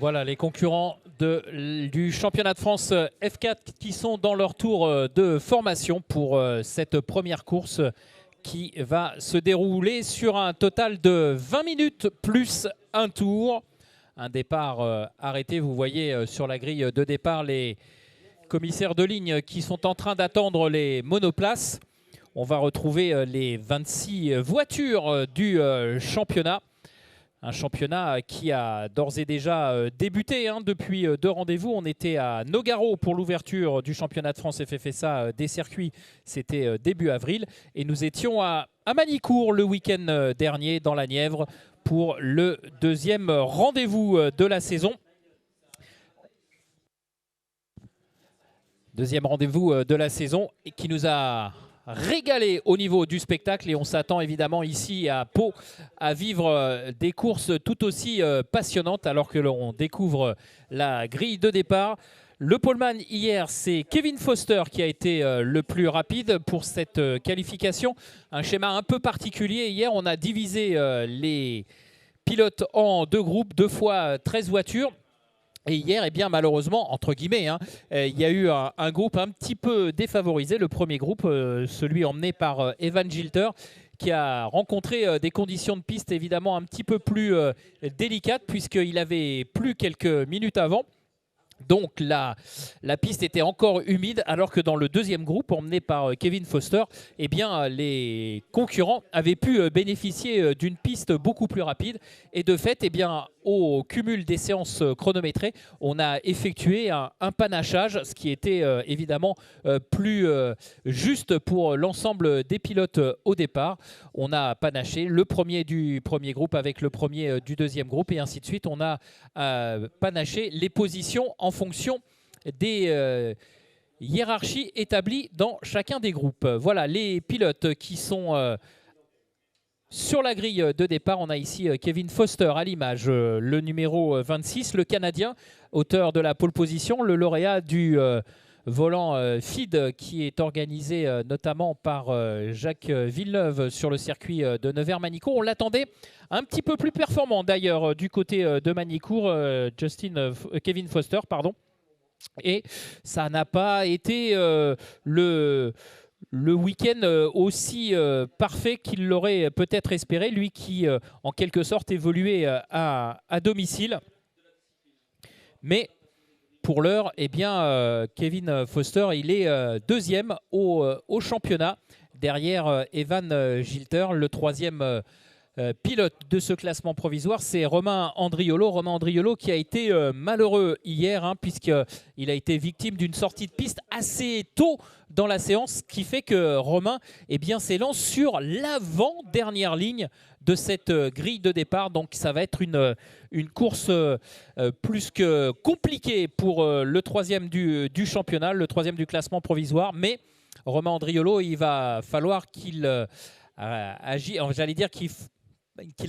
Voilà les concurrents du championnat de France F4 qui sont dans leur tour de formation pour cette première course qui va se dérouler sur un total de 20 minutes plus un tour. Un départ arrêté, vous voyez sur la grille de départ les commissaires de ligne qui sont en train d'attendre les monoplaces. On va retrouver les 26 voitures du championnat. Un championnat qui a d'ores et déjà débuté depuis 2 rendez-vous. On était à Nogaro pour l'ouverture du championnat de France FFSA des circuits. C'était début avril. Et nous étions à Magny-Cours le week-end dernier dans la Nièvre pour le 2e rendez-vous de la saison. Deuxième rendez-vous de la saison et qui nous a régalé au niveau du spectacle, et on s'attend évidemment ici à Pau à vivre des courses tout aussi passionnantes alors que l'on découvre la grille de départ. Le poleman hier, c'est Kevin Foster qui a été le plus rapide pour cette qualification. Un schéma un peu particulier. Hier, on a divisé les pilotes en 2 groupes, 2 fois 13 voitures. Et hier, eh bien, malheureusement, entre guillemets, il y a eu un groupe un petit peu défavorisé. Le premier groupe, celui emmené par Evan Gilter, qui a rencontré des conditions de piste évidemment un petit peu plus délicates puisqu'il avait plu quelques minutes avant. Donc la piste était encore humide, alors que dans le deuxième groupe emmené par Kevin Foster, eh bien, les concurrents avaient pu bénéficier d'une piste beaucoup plus rapide. Et de fait, eh bien, au cumul des séances chronométrées, on a effectué un panachage, ce qui était évidemment plus juste pour l'ensemble des pilotes au départ. On a panaché le premier du premier groupe avec le premier du deuxième groupe et ainsi de suite. On a panaché les positions en fonction des hiérarchies établies dans chacun des groupes. Voilà les pilotes qui sont sur la grille de départ. On a ici Kevin Foster à l'image, le numéro 26, le Canadien, auteur de la pole position, le lauréat du volant FID qui est organisé notamment par Jacques Villeneuve sur le circuit de Nevers-Magny-Cours. On l'attendait un petit peu plus performant d'ailleurs du côté de Magny-Cours, Kevin Foster, pardon. Et ça n'a pas été le week-end aussi parfait qu'il l'aurait peut-être espéré, lui qui en quelque sorte évoluait à domicile. Mais pour l'heure, eh bien, Kevin Foster, il est deuxième au championnat, derrière Evan Gilter. Le troisième pilote de ce classement provisoire, c'est Romain Andriolo. Romain Andriolo qui a été malheureux hier, puisqu'il a été victime d'une sortie de piste assez tôt dans la séance, qui fait que Romain s'élance sur l'avant-dernière ligne de cette grille de départ. Donc ça va être une course plus que compliquée pour le troisième du championnat, le troisième du classement provisoire. Mais Romain Andriolo, il va falloir qu'il agisse, j'allais dire qu'il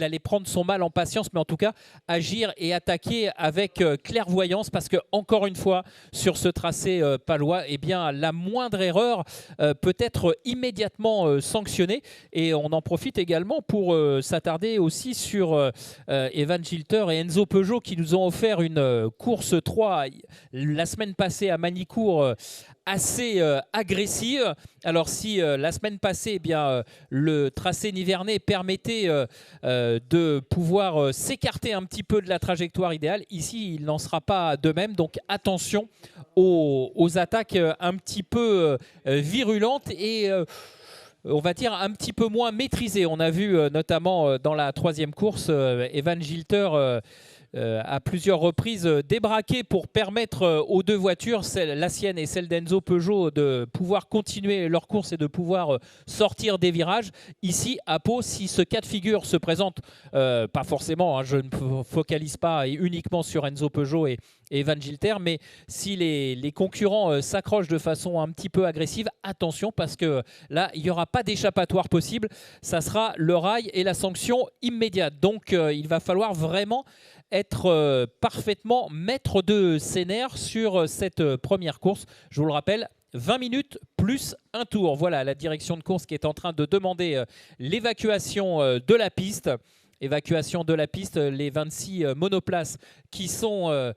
allait prendre son mal en patience, mais en tout cas agir et attaquer avec clairvoyance, parce que encore une fois sur ce tracé palois, eh bien, la moindre erreur peut être immédiatement sanctionnée. Et on en profite également pour s'attarder aussi sur Evan Gilter et Enzo Peugeot, qui nous ont offert une course 3 la semaine passée à Magny-Cours assez agressive. Alors si la semaine passée, eh bien, le tracé nivernais permettait de pouvoir s'écarter un petit peu de la trajectoire idéale, ici il n'en sera pas de même. Donc attention aux attaques un petit peu virulentes et on va dire un petit peu moins maîtrisées. On a vu notamment dans la troisième course Evan Gilter à plusieurs reprises débraqué pour permettre aux 2 voitures, la sienne et celle d'Enzo Peugeot, de pouvoir continuer leur course et de pouvoir sortir des virages. Ici à Pau, si ce cas de figure se présente, pas forcément, je ne focalise pas uniquement sur Enzo Peugeot et Evan Gilter, mais si les concurrents s'accrochent de façon un petit peu agressive, attention, parce que là il n'y aura pas d'échappatoire possible, ça sera le rail et la sanction immédiate. Donc il va falloir vraiment être parfaitement maître de ses nerfs sur cette première course. Je vous le rappelle, 20 minutes plus un tour. Voilà la direction de course qui est en train de demander l'évacuation de la piste. Évacuation de la piste, les 26 monoplaces qui sont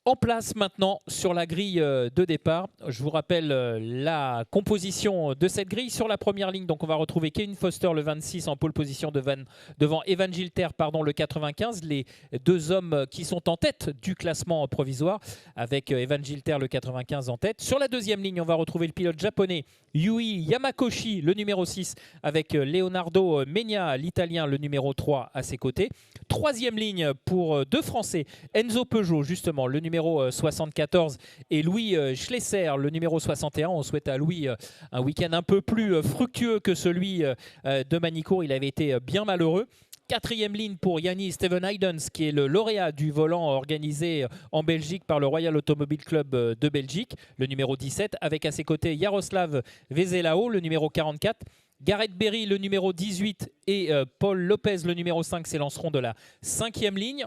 en place maintenant sur la grille de départ. Je vous rappelle la composition de cette grille sur la première ligne. Donc on va retrouver Kevin Foster le 26 en pole position devant Evan Gilter le 95. Les deux hommes qui sont en tête du classement provisoire avec Evan Gilter le 95 en tête. Sur la deuxième ligne, on va retrouver le pilote japonais Yui Yamakoshi le numéro 6 avec Leonardo Megna l'italien le numéro 3 à ses côtés. Troisième ligne pour deux Français, Enzo Peugeot justement le numéro 74 et Louis Schlesser le numéro 61. On souhaite à Louis un week-end un peu plus fructueux que celui de Manicourt. Il avait été bien malheureux. Quatrième ligne pour Yanni Steven Haydens, qui est le lauréat du volant organisé en Belgique par le Royal Automobile Club de Belgique, le numéro 17, avec à ses côtés Jaroslav Vezelao, le numéro 44, Gareth Berry, le numéro 18, et Paul Lopez, le numéro 5, s'élanceront de la cinquième ligne.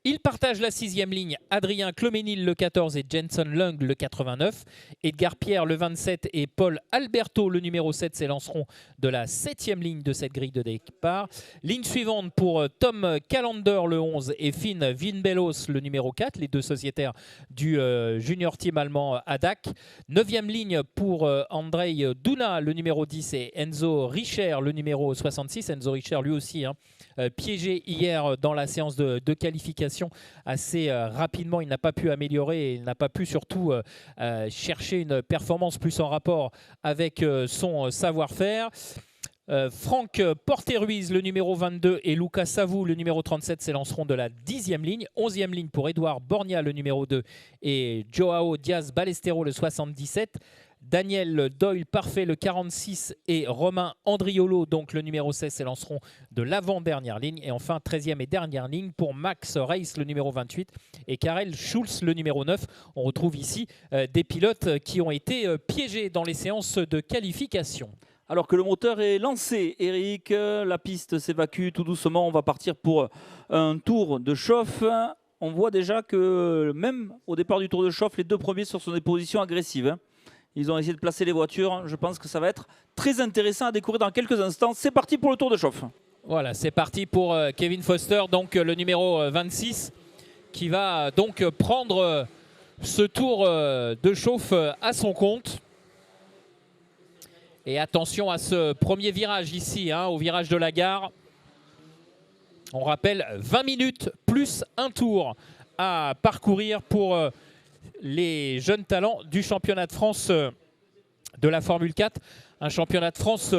Ils partagent la sixième ligne, Adrien Cloménil le 14 et Jenson Lung le 89. Edgar Pierre le 27 et Paul Alberto le numéro 7 s'élanceront de la septième ligne de cette grille de départ. Ligne suivante pour Tom Callender le 11 et Finn Winbelos le numéro 4, les deux sociétaires du junior team allemand ADAC. Neuvième ligne pour Andrei Duna le numéro 10 et Enzo Richer le numéro 66. Enzo Richer lui aussi piégé hier dans la séance de qualification assez rapidement. Il n'a pas pu améliorer et il n'a pas pu surtout chercher une performance plus en rapport avec son savoir-faire. Franck Porter-Ruiz, le numéro 22, et Lucas Savou, le numéro 37, s'élanceront de la 10e ligne. 11e ligne pour Edouard Borgna, le numéro 2, et Joao Diaz Ballestero, le 77. Daniel Doyle Parfait, le 46, et Romain Andriolo, donc le numéro 16, s'élanceront de l'avant-dernière ligne. Et enfin, 13e et dernière ligne pour Max Reis, le numéro 28, et Karel Schulz, le numéro 9. On retrouve ici des pilotes qui ont été piégés dans les séances de qualification. Alors que le moteur est lancé, Eric, la piste s'évacue tout doucement. On va partir pour un tour de chauffe. On voit déjà que même au départ du tour de chauffe, les deux premiers sont sur des positions agressives. Ils ont essayé de placer les voitures. Je pense que ça va être très intéressant à découvrir dans quelques instants. C'est parti pour le tour de chauffe. Voilà, c'est parti pour Kevin Foster, donc le numéro 26, qui va donc prendre ce tour de chauffe à son compte. Et attention à ce premier virage ici, au virage de la gare. On rappelle 20 minutes plus un tour à parcourir pour les jeunes talents du championnat de France de la Formule 4. Un championnat de France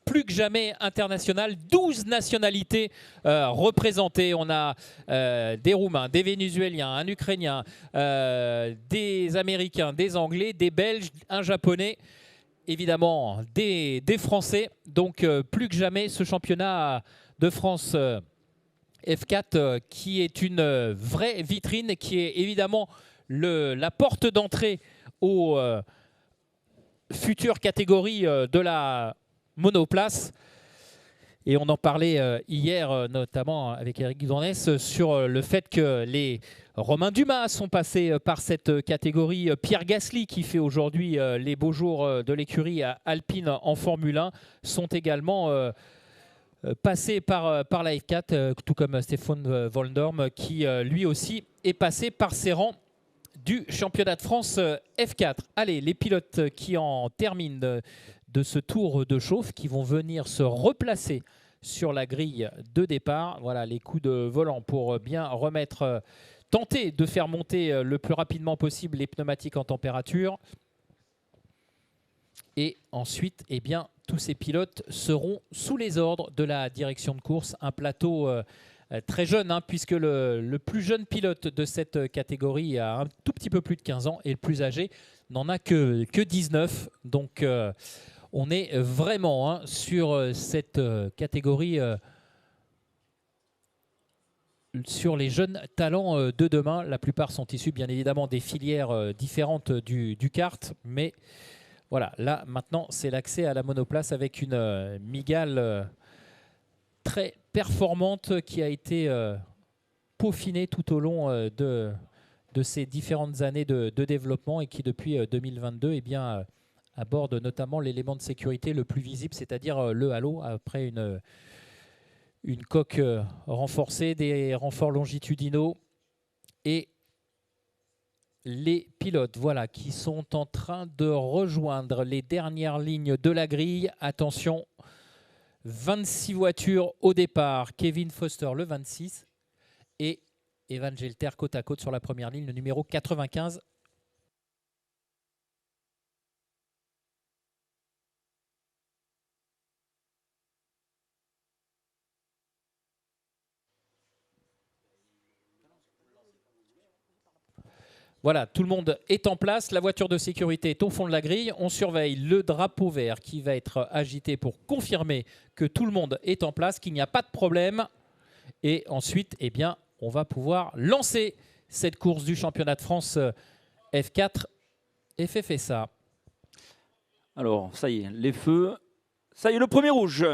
plus que jamais international. 12 nationalités représentées. On a des Roumains, des Vénézuéliens, un Ukrainien, des Américains, des Anglais, des Belges, un Japonais. Évidemment des Français, donc plus que jamais ce championnat de France F4 qui est une vraie vitrine, qui est évidemment la porte d'entrée aux futures catégories de la monoplace. Et on en parlait hier, notamment avec Eric Guidonès, sur le fait que les Romain Dumas sont passés par cette catégorie. Pierre Gasly, qui fait aujourd'hui les beaux jours de l'écurie Alpine en Formule 1, sont également passés par la F4, tout comme Stéphane Voldorm, qui lui aussi est passé par ses rangs du championnat de France F4. Allez, les pilotes qui en terminent de ce tour de chauffe, qui vont venir se replacer sur la grille de départ. Voilà les coups de volant pour bien remettre, tenter de faire monter le plus rapidement possible les pneumatiques en température. Et ensuite, eh bien, tous ces pilotes seront sous les ordres de la direction de course. Un plateau très jeune, puisque le plus jeune pilote de cette catégorie a un tout petit peu plus de 15 ans et le plus âgé n'en a que 19. Donc, on est vraiment sur cette catégorie, sur les jeunes talents de demain. La plupart sont issus bien évidemment des filières différentes du kart, mais voilà, là maintenant c'est l'accès à la monoplace avec une Mygale très performante qui a été peaufinée tout au long de ces différentes années de développement et qui depuis 2022 eh bien, aborde notamment l'élément de sécurité le plus visible, c'est-à-dire le halo, après une coque renforcée, des renforts longitudinaux et les pilotes, voilà, qui sont en train de rejoindre les dernières lignes de la grille. Attention, 26 voitures au départ. Kevin Foster, le 26, et Evan Gelter côte à côte sur la première ligne, le numéro 95. Voilà, tout le monde est en place. La voiture de sécurité est au fond de la grille. On surveille le drapeau vert qui va être agité pour confirmer que tout le monde est en place, qu'il n'y a pas de problème. Et ensuite, eh bien, on va pouvoir lancer cette course du championnat de France F4 FFSA. Alors, ça y est, les feux. Ça y est, le premier rouge.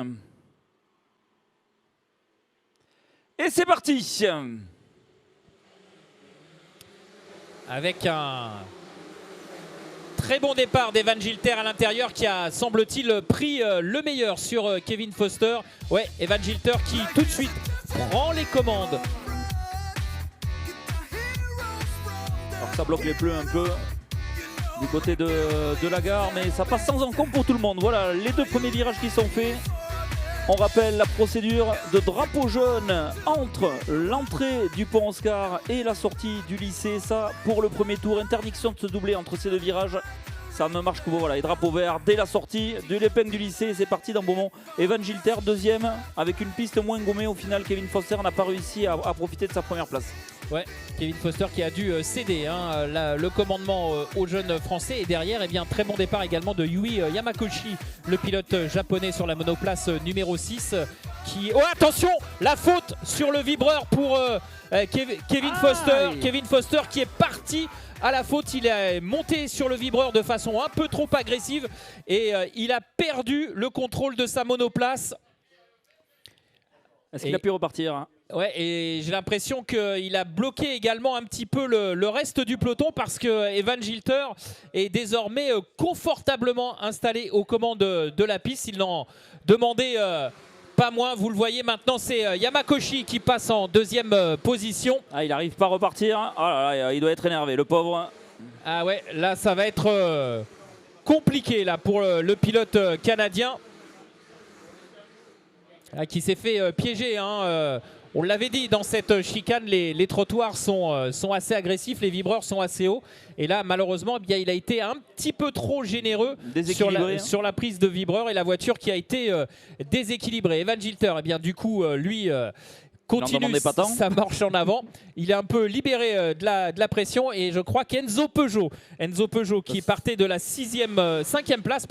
Et c'est parti. Avec un très bon départ d'Evan Gilter à l'intérieur qui a, semble-t-il, pris le meilleur sur Kevin Foster. Ouais, Evan Gilter qui tout de suite prend les commandes. Alors ça bloque les pneus un peu du côté de la gare, mais ça passe sans encombre pour tout le monde. Voilà les deux premiers virages qui sont faits. On rappelle la procédure de drapeau jaune entre l'entrée du pont Oscar et la sortie du lycée. Ça, pour le premier tour, interdiction de se doubler entre ces deux virages. Ça ne marche que voilà, et drapeau vert dès la sortie de l'épingle du lycée. C'est parti dans Beaumont. Evan Gilter, deuxième, avec une piste moins gommée. Au final, Kevin Foster n'a pas réussi à profiter de sa première place. Ouais, Kevin Foster qui a dû céder le commandement aux jeunes français. Et derrière, eh bien, très bon départ également de Yui Yamakoshi, le pilote japonais sur la monoplace numéro 6. Qui... Oh, attention, la faute sur le vibreur pour Kevin Foster. Kevin Foster qui est parti à la faute. Il est monté sur le vibreur de façon un peu trop agressive et il a perdu le contrôle de sa monoplace. Est-ce qu'il a pu repartir ? Ouais, et j'ai l'impression qu'il a bloqué également un petit peu le reste du peloton parce que Evan Gilter est désormais confortablement installé aux commandes de la piste. Il n'en demandait pas moins. Vous le voyez maintenant, c'est Yamakoshi qui passe en deuxième position. Ah, il n'arrive pas à repartir. Oh là là, il doit être énervé, le pauvre. Ah ouais, là ça va être compliqué là, pour le pilote canadien qui s'est fait piéger. On l'avait dit, dans cette chicane, les trottoirs sont assez agressifs, les vibreurs sont assez hauts. Et là, malheureusement, eh bien, il a été un petit peu trop généreux sur la prise de vibreur et la voiture qui a été déséquilibrée. Evan Gilter, eh bien, du coup, lui... continue sa marche en avant. Il est un peu libéré de la pression et je crois qu'Enzo Peugeot qui partait de la 5e place,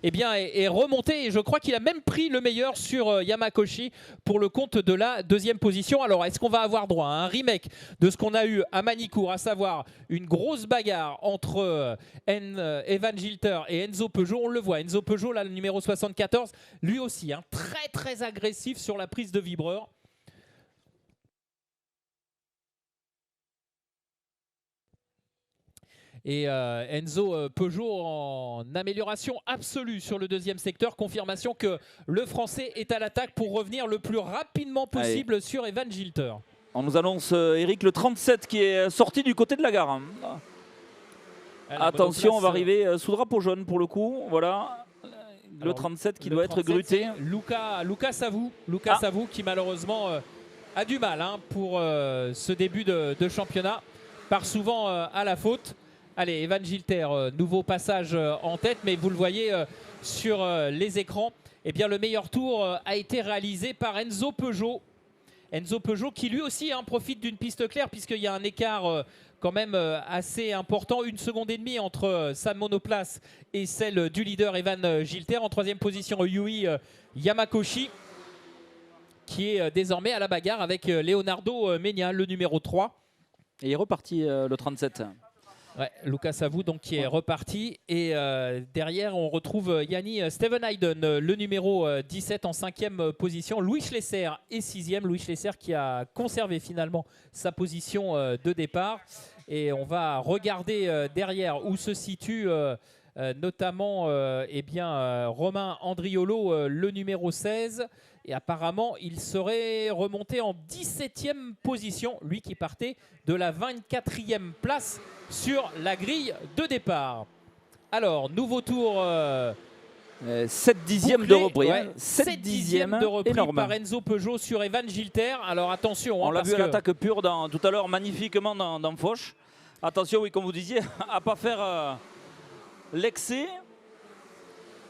eh bien, est remonté et je crois qu'il a même pris le meilleur sur Yamakoshi pour le compte de la deuxième position. Alors, est-ce qu'on va avoir droit à un remake de ce qu'on a eu à Manicourt, à savoir une grosse bagarre entre Evan Gilter et Enzo Peugeot? On le voit, Enzo Peugeot, là, le numéro 74, lui aussi, très très agressif sur la prise de vibreur. Et Enzo Peugeot en amélioration absolue sur le deuxième secteur. Confirmation que le Français est à l'attaque pour revenir le plus rapidement possible sur Evan Gilter. On nous annonce, Eric, le 37 qui est sorti du côté de la gare. Attention, on va arriver sous drapeau jaune pour le coup. Voilà. Le 37 qui doit être gruté. Luca Savou qui malheureusement a du mal pour ce début de championnat. Part souvent à la faute. Allez, Evan Gilter, nouveau passage en tête, mais vous le voyez sur les écrans, eh bien, le meilleur tour a été réalisé par Enzo Peugeot. Enzo Peugeot qui lui aussi profite d'une piste claire puisqu'il y a un écart quand même assez important, 1,5 seconde entre sa monoplace et celle du leader Evan Gilter. En troisième position, Yui Yamakoshi qui est désormais à la bagarre avec Leonardo Menia, le numéro 3. Et il est reparti le 37. Ouais, Lucas Savou donc qui est reparti et derrière on retrouve Yanni Stevenheiden, le numéro 17 en 5e position. Louis Schlesser est 6e. Louis Schlesser qui a conservé finalement sa position de départ et on va regarder derrière où se situe notamment Romain Andriolo, le numéro 16. Et apparemment, il serait remonté en 17e position, lui qui partait de la 24e place sur la grille de départ. Alors, nouveau tour. 7 dixièmes de repris. Ouais, 7 dixièmes de repris par Enzo Peugeot sur Evan Gilter. Alors attention. On l'a vu à l'attaque pure tout à l'heure, magnifiquement dans Foch. Attention, oui, comme vous disiez, à ne pas faire l'excès.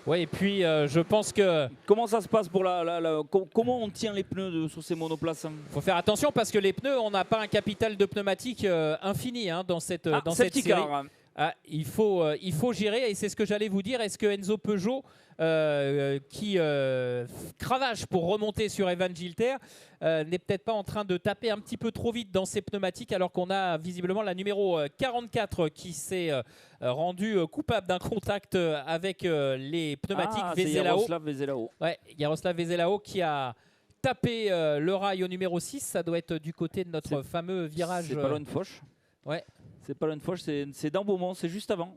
Oui, et puis je pense que... Comment ça se passe pour comment on tient les pneus sur ces monoplaces? Il faut faire attention parce que les pneus, on n'a pas un capital de pneumatique infini dans cette série. Car. Il faut gérer, et c'est ce que j'allais vous dire. Est-ce que Enzo Peugeot, qui cravache pour remonter sur Evan Gilter, n'est peut-être pas en train de taper un petit peu trop vite dans ses pneumatiques, alors qu'on a visiblement la numéro 44 qui s'est rendue coupable d'un contact avec les pneumatiques Vézelao. Ouais, Jaroslav Vézelao qui a tapé le rail au numéro 6. Ça doit être du côté de notre fameux virage. C'est pas loin de Foch. Ouais. C'est pas loin de Foch, c'est dans Beaumont, c'est juste avant.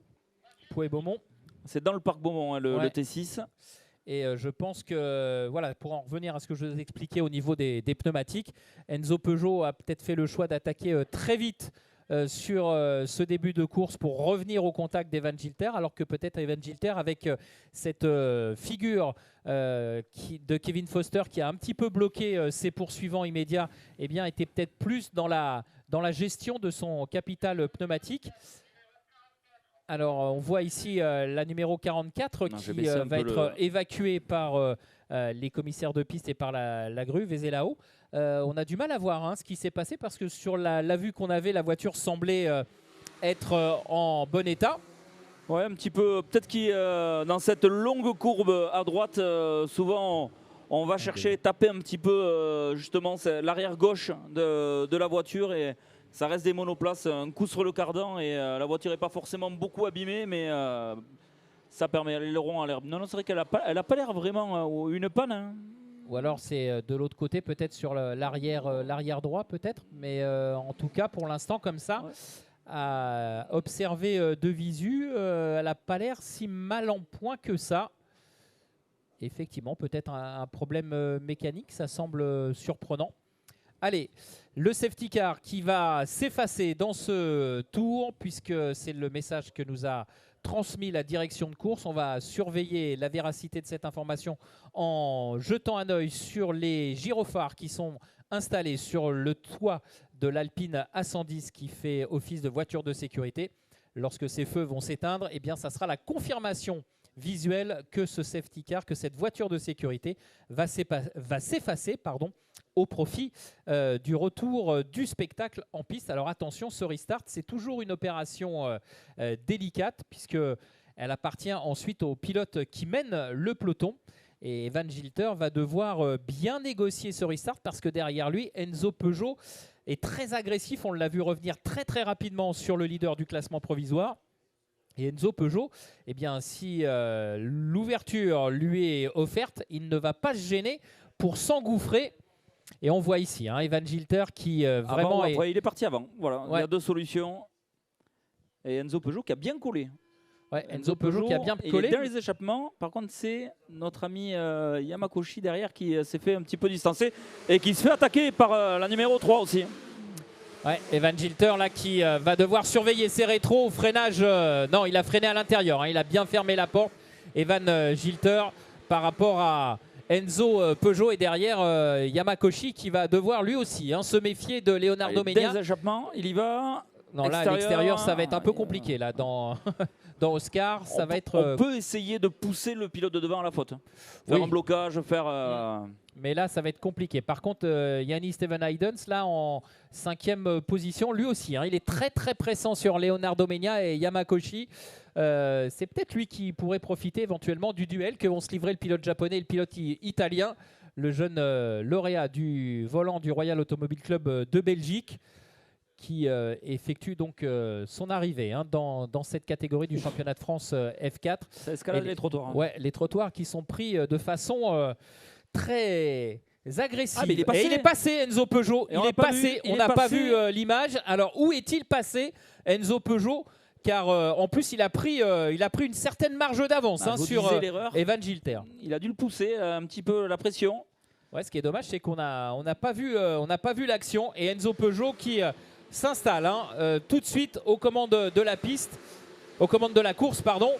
Beaumont. C'est dans le parc Beaumont, le T6. Et je pense que, voilà, pour en revenir à ce que je vous expliquais au niveau des pneumatiques, Enzo Peugeot a peut-être fait le choix d'attaquer très vite sur ce début de course pour revenir au contact d'Evan Gilter, alors que peut-être Evan Gilter, avec cette figure de Kevin Foster qui a un petit peu bloqué ses poursuivants immédiats, eh bien, était peut-être plus dans la gestion de son capital pneumatique. Alors, on voit ici la numéro 44 qui va être évacuée par les commissaires de piste et par la grue Vézelao. On a du mal à voir ce qui s'est passé parce que sur la vue qu'on avait, la voiture semblait être en bon état. Ouais, un petit peu. Peut-être que dans cette longue courbe à droite, souvent on va chercher taper un petit peu justement l'arrière gauche de la voiture, et ça reste des monoplaces, un coup sur le cardan, et la voiture n'est pas forcément beaucoup abîmée, mais ça permet l'aileron à l'herbe. Non, c'est vrai qu'elle n'a pas l'air vraiment une panne. Ou alors c'est de l'autre côté, peut-être sur l'arrière droit, peut-être. Mais en tout cas, pour l'instant, comme ça, à observer de visu, elle n'a pas l'air si mal en point que ça. Effectivement, peut-être un problème mécanique, ça semble surprenant. Allez, le safety car qui va s'effacer dans ce tour, puisque c'est le message que nous a transmis la direction de course. On va surveiller la véracité de cette information en jetant un œil sur les gyrophares qui sont installés sur le toit de l'Alpine A110 qui fait office de voiture de sécurité. Lorsque ces feux vont s'éteindre, eh bien, ça sera la confirmation visuelle que ce safety car, que cette voiture de sécurité va s'effacer au profit du retour du spectacle en piste. Alors attention, ce restart, c'est toujours une opération délicate puisqu'elle appartient ensuite au pilote qui mène le peloton. Et Evan Gilter va devoir bien négocier ce restart parce que derrière lui, Enzo Peugeot est très agressif. On l'a vu revenir très très rapidement sur le leader du classement provisoire. Et Enzo Peugeot, eh bien, si l'ouverture lui est offerte, il ne va pas se gêner pour s'engouffrer. Et on voit ici Evan Gilter qui vraiment après, il est parti avant. Voilà, il y a deux solutions. Et Enzo Peugeot qui a bien collé. Ouais, Enzo Peugeot qui a bien collé. Il est dans les échappements. Par contre, c'est notre ami Yamakoshi derrière qui s'est fait un petit peu distancer et qui se fait attaquer par la numéro 3 aussi. Ouais, Evan Gilter là qui va devoir surveiller ses rétros au freinage. Non, il a freiné à l'intérieur. Il a bien fermé la porte. Evan Gilter par rapport à Enzo Peugeot, et derrière Yamakoshi qui va devoir lui aussi se méfier de Leonardo Mena. Des échappements, il y va. Non, là à l'extérieur, ça va être un peu compliqué là dans Oscar. Ça va être. On peut essayer de pousser le pilote de devant à la faute. Faire un blocage, faire. Mais là, ça va être compliqué. Par contre, Yannis Steven Haydens, là, en 5e position, lui aussi. Il est très, très pressant sur Leonardo Mena et Yamakoshi. C'est peut-être lui qui pourrait profiter éventuellement du duel que vont se livrer le pilote japonais et le pilote italien. Le jeune lauréat du volant du Royal Automobile Club de Belgique qui effectue donc son arrivée dans cette catégorie du championnat de France F4. Ça escalade les trottoirs. Ouais, les trottoirs qui sont pris de façon très agressif. Mais il est passé Enzo Peugeot. Il est passé. On n'a pas vu l'image. Alors où est-il passé Enzo Peugeot car en plus il a pris une certaine marge d'avance sur Evan Gilter. Il a dû le pousser un petit peu la pression. Ouais, ce qui est dommage, c'est qu'on n'a pas vu l'action, et Enzo Peugeot qui s'installe tout de suite aux commandes de la piste, aux commandes de la course, pardon.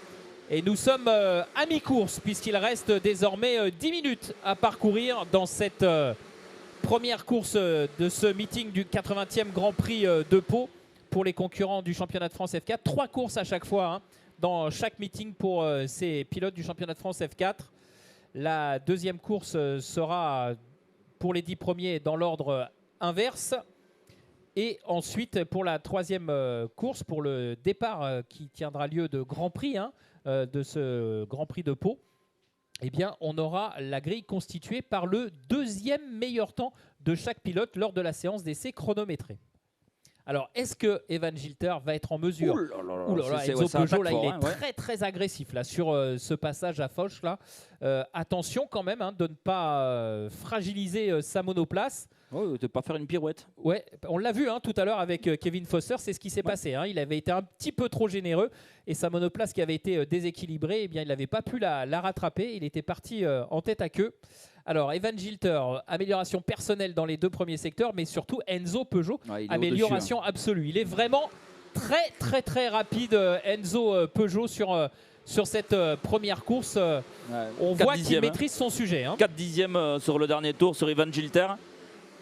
Et nous sommes à mi-course puisqu'il reste désormais 10 minutes à parcourir dans cette première course de ce meeting du 80e Grand Prix de Pau pour les concurrents du championnat de France F4. 3 courses à chaque fois dans chaque meeting pour ces pilotes du championnat de France F4. La deuxième course sera pour les 10 premiers dans l'ordre inverse. Et ensuite, pour la troisième course, pour le départ qui tiendra lieu de Grand Prix, de ce Grand Prix de Pau, eh bien, on aura la grille constituée par le deuxième meilleur temps de chaque pilote lors de la séance d'essai chronométrée. Alors, est-ce que Evan Gilter va être en mesure? Enzo Peugeot, là, il est très agressif là, sur ce passage à Foch. Là. Attention quand même de ne pas fragiliser sa monoplace. De ne pas faire une pirouette. Ouais, on l'a vu tout à l'heure avec Kevin Foster, c'est ce qui s'est passé. Il avait été un petit peu trop généreux et sa monoplace qui avait été déséquilibrée, eh bien, il n'avait pas pu la rattraper. Il était parti en tête à queue. Alors, Evan Gilter, amélioration personnelle dans les 2 premiers secteurs, mais surtout Enzo Peugeot, amélioration absolue. Il est vraiment très rapide, Enzo Peugeot, sur cette première course. On voit qu'il maîtrise son sujet. 4 dixièmes sur le dernier tour sur Evan Gilter.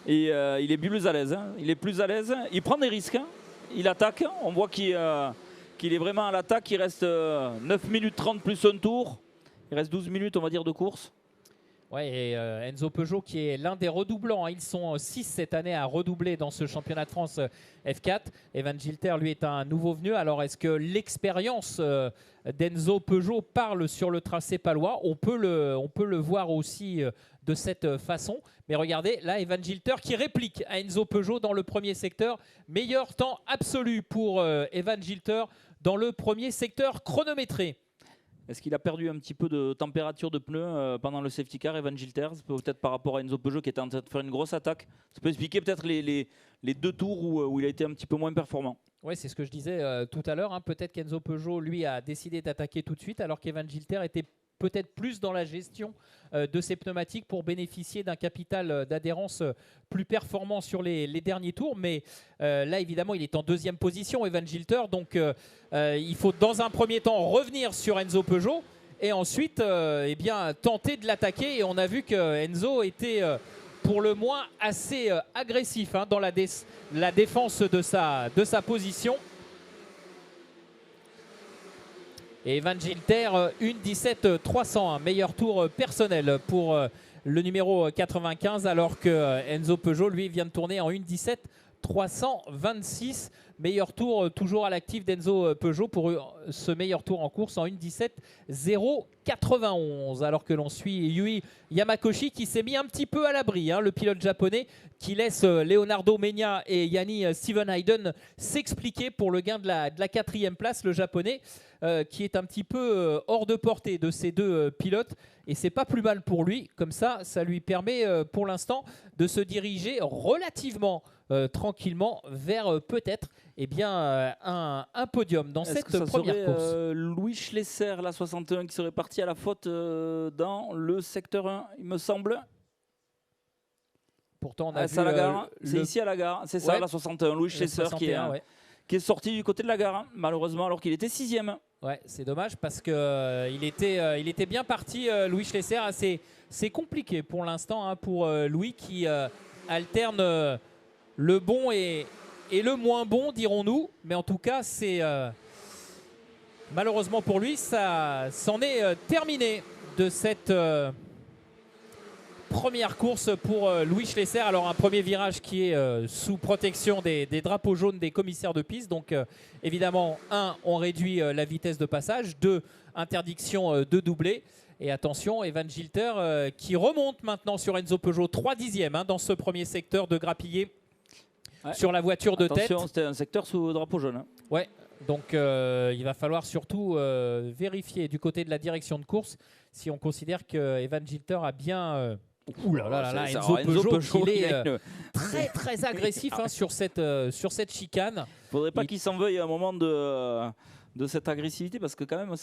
Et il est plus à l'aise. Il est plus à l'aise. Il prend des risques. Il attaque. On voit qu'il est vraiment à l'attaque. Il reste 9 minutes 30 plus un tour. Il reste 12 minutes, on va dire, de course. Ouais, et Enzo Peugeot qui est l'un des redoublants. Ils sont 6 cette année à redoubler dans ce championnat de France F4. Evan Gilter, lui, est un nouveau venu. Alors, est-ce que l'expérience d'Enzo Peugeot parle sur le tracé palois? On peut le voir aussi de cette façon. Mais regardez, là, Evan Gilter qui réplique à Enzo Peugeot dans le premier secteur. Meilleur temps absolu pour Evan Gilter dans le premier secteur chronométré. Est-ce qu'il a perdu un petit peu de température de pneus pendant le safety car, Evan Gilter? Peut-être par rapport à Enzo Peugeot qui était en train de faire une grosse attaque. Ça peut expliquer peut-être les 2 tours où il a été un petit peu moins performant. Oui, c'est ce que je disais tout à l'heure. Peut-être qu'Enzo Peugeot, lui, a décidé d'attaquer tout de suite, alors qu'Evan Gilter était peut-être plus dans la gestion de ses pneumatiques pour bénéficier d'un capital d'adhérence plus performant sur les derniers tours. Mais là, évidemment, il est en 2e position, Evan Gilter. Donc, il faut dans un premier temps revenir sur Enzo Peugeot et ensuite tenter de l'attaquer. Et on a vu que Enzo était pour le moins assez agressif dans la défense de sa position. Et Evan Gilter, 1:17.301, meilleur tour personnel pour le numéro 95, alors que Enzo Peugeot, lui, vient de tourner en 1:17.326. Meilleur tour toujours à l'actif d'Enzo Peugeot pour ce meilleur tour en course en 1:17.091. Alors que l'on suit Yui Yamakoshi qui s'est mis un petit peu à l'abri, le pilote japonais qui laisse Leonardo Mena et Yanni Stevenhaiden s'expliquer pour le gain de la 4e place. Le japonais qui est un petit peu hors de portée de ces 2 pilotes. Et c'est pas plus mal pour lui. Comme ça lui permet pour l'instant de se diriger relativement tranquillement vers peut-être un podium dans cette première course. Louis Schlesser, la 61, qui serait parti à la faute dans le secteur 1, il me semble. Pourtant, on a vu, à la gare. C'est ici à la gare, c'est ça, la 61. Louis Schlesser qui est sorti du côté de la gare, malheureusement, alors qu'il était 6e. Ouais, c'est dommage parce que il était bien parti, Louis Schlesser. C'est compliqué pour l'instant pour Louis qui alterne le bon et le moins bon, dirons-nous. Mais en tout cas, c'est malheureusement pour lui, ça s'en est terminé de cette première course pour Louis Schlesser. Alors un premier virage qui est sous protection des drapeaux jaunes des commissaires de piste. Donc évidemment, 1, on réduit la vitesse de passage. 2, interdiction de doubler. Et attention, Evan Gilter qui remonte maintenant sur Enzo Peugeot. 3 dixièmes dans ce premier secteur de grappillé sur la voiture de tête. Attention, c'était un secteur sous drapeau jaune. Ouais, donc il va falloir surtout vérifier du côté de la direction de course si on considère que Evan Gilter a bien... Ouh là là là, Enzo Peugeot, il est très agressif sur cette chicane. Il ne faudrait pas qu'il s'en veuille à un moment de cette agressivité parce que quand même,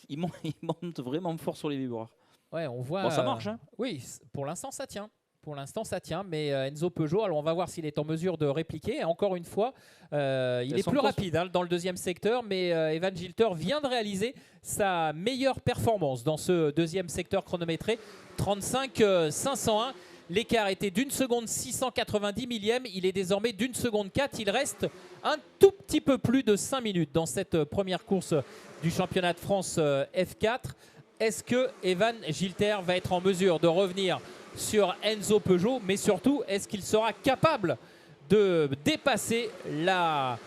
il monte vraiment fort sur les vibreurs. Ouais, on voit. Bon, ça marche. Hein. Oui, pour l'instant, ça tient. Pour l'instant, ça tient, mais Enzo Peugeot, alors on va voir s'il est en mesure de répliquer. Et encore une fois, il est plus rapide dans le deuxième secteur, mais Evan Gilter vient de réaliser sa meilleure performance dans ce deuxième secteur chronométré, 35,501. L'écart était d'1 seconde 690 millième, il est désormais d'1 seconde 4. Il reste un tout petit peu plus de 5 minutes dans cette première course du championnat de France F4. Est-ce que Evan Gilter va être en mesure de revenir sur Enzo Peugeot, mais surtout, est-ce qu'il sera capable de dépasser la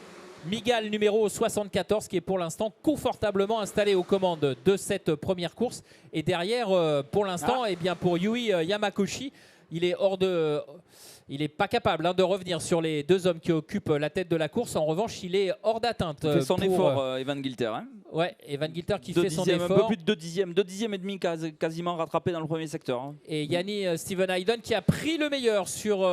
Mygale numéro 74 qui est pour l'instant confortablement installée aux commandes de cette première course. Et derrière, pour l'instant, pour Yui Yamakoshi, il est pas capable de revenir sur les deux hommes qui occupent la tête de la course. En revanche, il est hors d'atteinte. Il fait son effort, Evan Gilter. Hein. Ouais, Evan Gilter qui fait son effort. Un peu plus de 2 dixièmes et demi quasiment rattrapé dans le premier secteur. Hein. Et Yanni Steven Hayden qui a pris le meilleur sur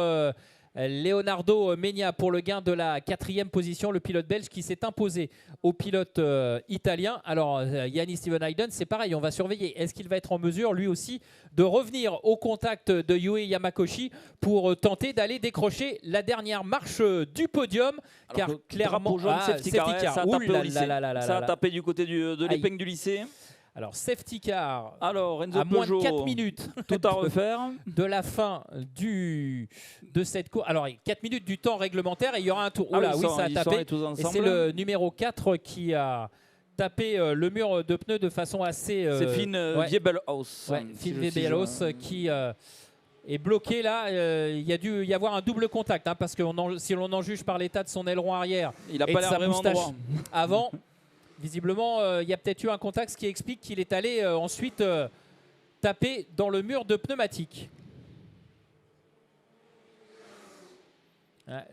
Leonardo Menia pour le gain de la 4e position, le pilote belge qui s'est imposé au pilote italien. Alors Yanni Steven Hayden, c'est pareil, on va surveiller. Est-ce qu'il va être en mesure lui aussi de revenir au contact de Yui Yamakoshi pour tenter d'aller décrocher la dernière marche du podium? Alors car clairement, jaune, safety car, ça a tapé du côté de l'épingle du lycée. Alors, safety car alors, Enzo à moins Peugeot, de 4 minutes tout à refaire de la fin de cette course. Alors, 4 minutes du temps réglementaire et il y aura un tour. Oula, oui, ça a tapé. Et c'est le numéro 4 qui a tapé le mur de pneus de façon assez... c'est Finn Wiebelhaus. Ouais, Finn Wiebelhaus qui... est bloqué là, il y a dû y avoir un double contact parce que si l'on en juge par l'état de son aileron arrière, il n'a pas l'air vraiment droit. Avant, visiblement, il y a peut-être eu un contact, ce qui explique qu'il est allé ensuite taper dans le mur de pneumatique.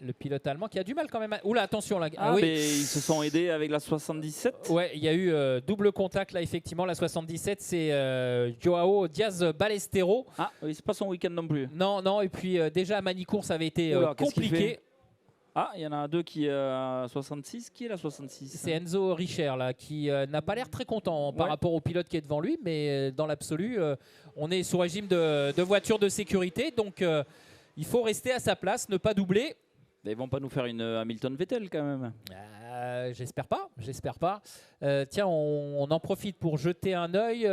Le pilote allemand qui a du mal quand même. Oula, attention là. Mais ils se sont aidés avec la 77. Ouais, il y a eu double contact là, effectivement. La 77, c'est Joao Diaz Balestero. Ah oui, c'est pas son week-end non plus. Non, et puis déjà à Manicourt, ça avait été compliqué. Il y en a deux qui est 66. Qui est la 66? C'est Enzo Richer là, qui n'a pas l'air très content par rapport au pilote qui est devant lui, mais dans l'absolu, on est sous régime de voiture de sécurité, donc il faut rester à sa place, ne pas doubler. Ils vont pas nous faire une Hamilton Vettel quand même. J'espère pas. Tiens, on en profite pour jeter un œil.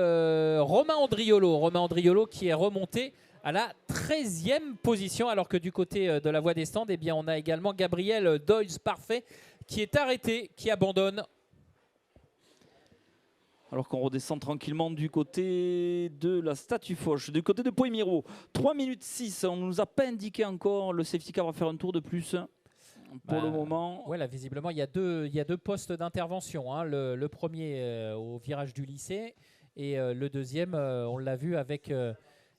Romain Andriolo qui est remonté à la 13e position, alors que du côté de la voie des stands, on a également Gabriel Doyles Parfait qui est arrêté, qui abandonne. Alors qu'on redescend tranquillement du côté de la Statue Foch, du côté de Poimiro. 3 minutes 6, on ne nous a pas indiqué encore, le safety car va faire un tour de plus pour le moment. Ouais, là, visiblement, il y a deux postes d'intervention. Le premier au virage du lycée et le deuxième, on l'a vu avec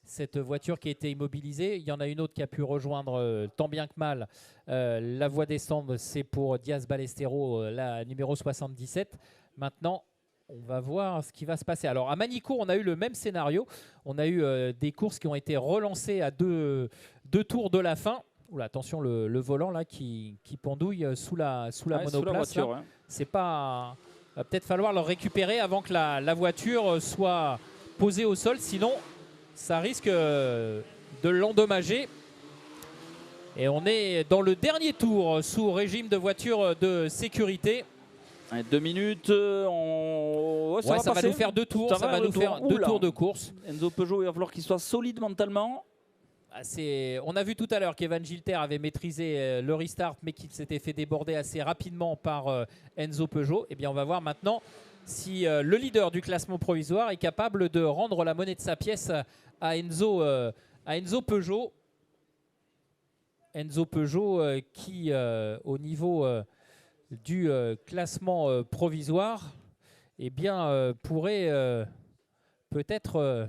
cette voiture qui a été immobilisée. Il y en a une autre qui a pu rejoindre tant bien que mal la voie des stands. C'est pour Diaz Balestero, la numéro 77. Maintenant, on va voir ce qui va se passer. Alors à Manicourt, on a eu le même scénario. On a eu des courses qui ont été relancées à deux tours de la fin. Oula, attention, le volant là qui pendouille sous la monoplace. Sous la voiture, c'est pas. Va peut-être falloir le récupérer avant que la voiture soit posée au sol. Sinon, ça risque de l'endommager. Et on est dans le dernier tour sous régime de voiture de sécurité. 2 minutes, ça va nous faire 2 tours, ça va nous faire 2 tours de course. Enzo Peugeot, il va falloir qu'il soit solide mentalement. On a vu tout à l'heure qu'Evan Gilter avait maîtrisé le restart, mais qu'il s'était fait déborder assez rapidement par Enzo Peugeot. Et bien, on va voir maintenant si le leader du classement provisoire est capable de rendre la monnaie de sa pièce à Enzo Peugeot. Enzo Peugeot qui, au niveau du classement provisoire, pourrait peut-être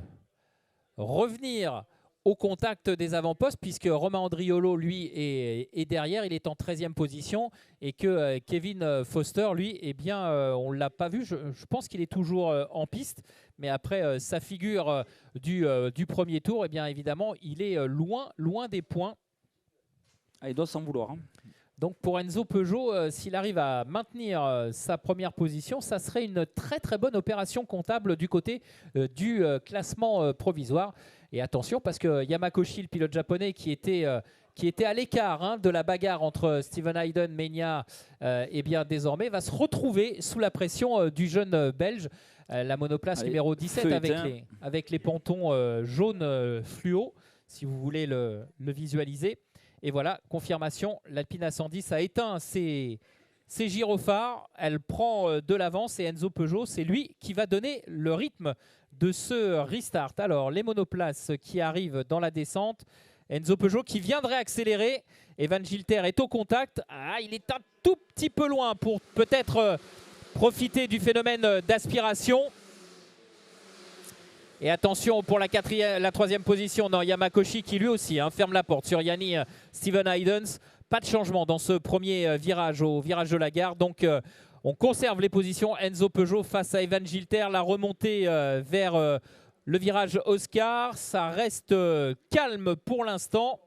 revenir au contact des avant-postes, puisque Romain Andriolo, lui, est derrière, il est en 13e position, et que Kevin Foster, lui, on ne l'a pas vu, je pense qu'il est toujours en piste, mais après sa figure du premier tour, évidemment, il est loin des points. Ah, il doit s'en vouloir. Hein. Donc pour Enzo Peugeot, s'il arrive à maintenir sa première position, ça serait une très très bonne opération comptable du côté du classement provisoire. Et attention parce que Yamakoshi, le pilote japonais qui était à l'écart de la bagarre entre Steven Hayden, Menia, et bien désormais va se retrouver sous la pression du jeune Belge. La monoplace numéro 17 avec les pontons jaunes fluo, si vous voulez le visualiser. Et voilà, confirmation, l'Alpine A110 a éteint ses gyrophares, elle prend de l'avance et Enzo Peugeot, c'est lui qui va donner le rythme de ce restart. Alors, les monoplaces qui arrivent dans la descente, Enzo Peugeot qui viendrait accélérer, Evan Gilter est au contact, il est un tout petit peu loin pour peut-être profiter du phénomène d'aspiration. Et attention pour la troisième position, Yamakoshi qui lui aussi ferme la porte sur Yanni Steven Haydens. Pas de changement dans ce premier virage, au virage de la gare. Donc on conserve les positions. Enzo Peugeot face à Evan Gilter. La remontée vers le virage Oscar. Ça reste calme pour l'instant.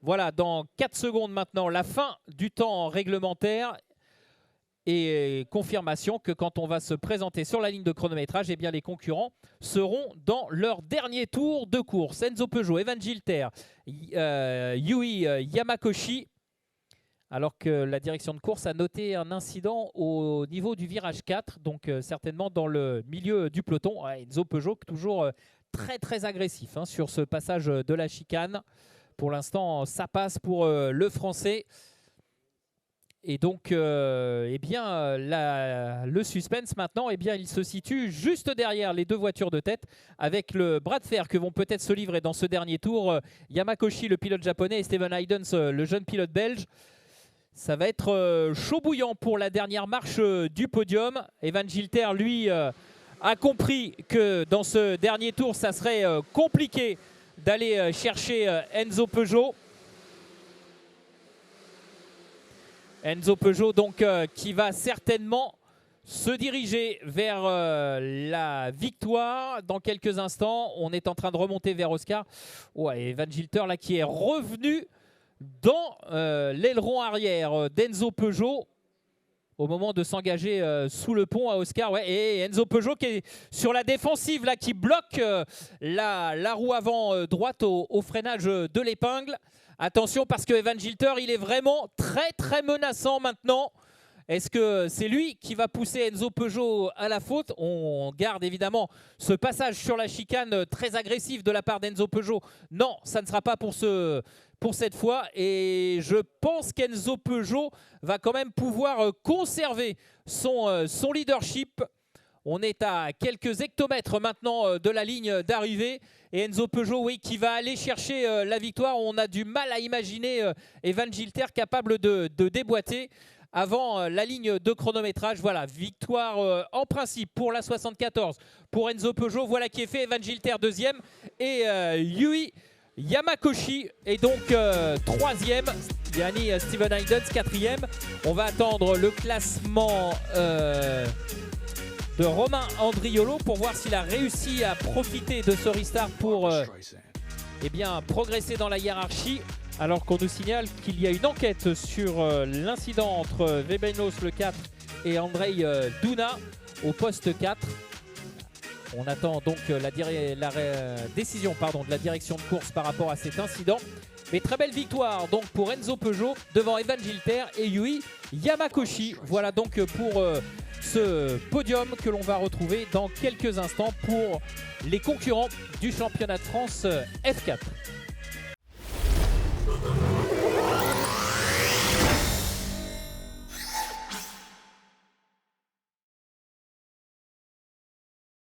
Voilà, dans 4 secondes maintenant, la fin du temps réglementaire. Et confirmation que quand on va se présenter sur la ligne de chronométrage, eh bien les concurrents seront dans leur dernier tour de course. Enzo Peugeot, Evan Gilter, Yui Yamakoshi. Alors que la direction de course a noté un incident au niveau du virage 4, donc certainement dans le milieu du peloton. Enzo Peugeot toujours très très agressif sur ce passage de la chicane. Pour l'instant, ça passe pour le Français. Et donc, le suspense maintenant, il se situe juste derrière les deux voitures de tête avec le bras de fer que vont peut-être se livrer dans ce dernier tour Yamakoshi, le pilote japonais, et Steven Haydens, le jeune pilote belge. Ça va être chaud bouillant pour la dernière marche du podium. Evan Gilter, lui, a compris que dans ce dernier tour, ça serait compliqué d'aller chercher Enzo Peugeot. Enzo Peugeot donc qui va certainement se diriger vers la victoire dans quelques instants. On est en train de remonter vers Oscar. Evan Gilter là qui est revenu dans l'aileron arrière d'Enzo Peugeot au moment de s'engager sous le pont à Oscar. Et Enzo Peugeot qui est sur la défensive là, qui bloque la roue avant droite au freinage de l'épingle. Attention parce que Evan Gilter, il est vraiment très très menaçant maintenant. Est-ce que c'est lui qui va pousser Enzo Peugeot à la faute? On garde évidemment ce passage sur la chicane très agressif de la part d'Enzo Peugeot. Non, ça ne sera pas pour cette fois. Et je pense qu'Enzo Peugeot va quand même pouvoir conserver son leadership. On est à quelques hectomètres maintenant de la ligne d'arrivée. Et Enzo Peugeot, oui, qui va aller chercher la victoire. On a du mal à imaginer Evan Gilter capable de déboîter avant la ligne de chronométrage. Voilà, victoire en principe pour la 74 pour Enzo Peugeot. Voilà qui est fait. Evan Gilter deuxième et Yui Yamakoshi est donc troisième. Yanni Steven Haydens quatrième. On va attendre le classement de Romain Andriolo pour voir s'il a réussi à profiter de ce restart pour progresser dans la hiérarchie. Alors qu'on nous signale qu'il y a une enquête sur l'incident entre Webenos le 4 et Andrei Duna au poste 4. On attend donc la décision de la direction de course par rapport à cet incident. Mais très belle victoire donc pour Enzo Peugeot devant Evan Gilter et Yui Yamakoshi. Voilà donc pour ce podium que l'on va retrouver dans quelques instants pour les concurrents du championnat de France F4.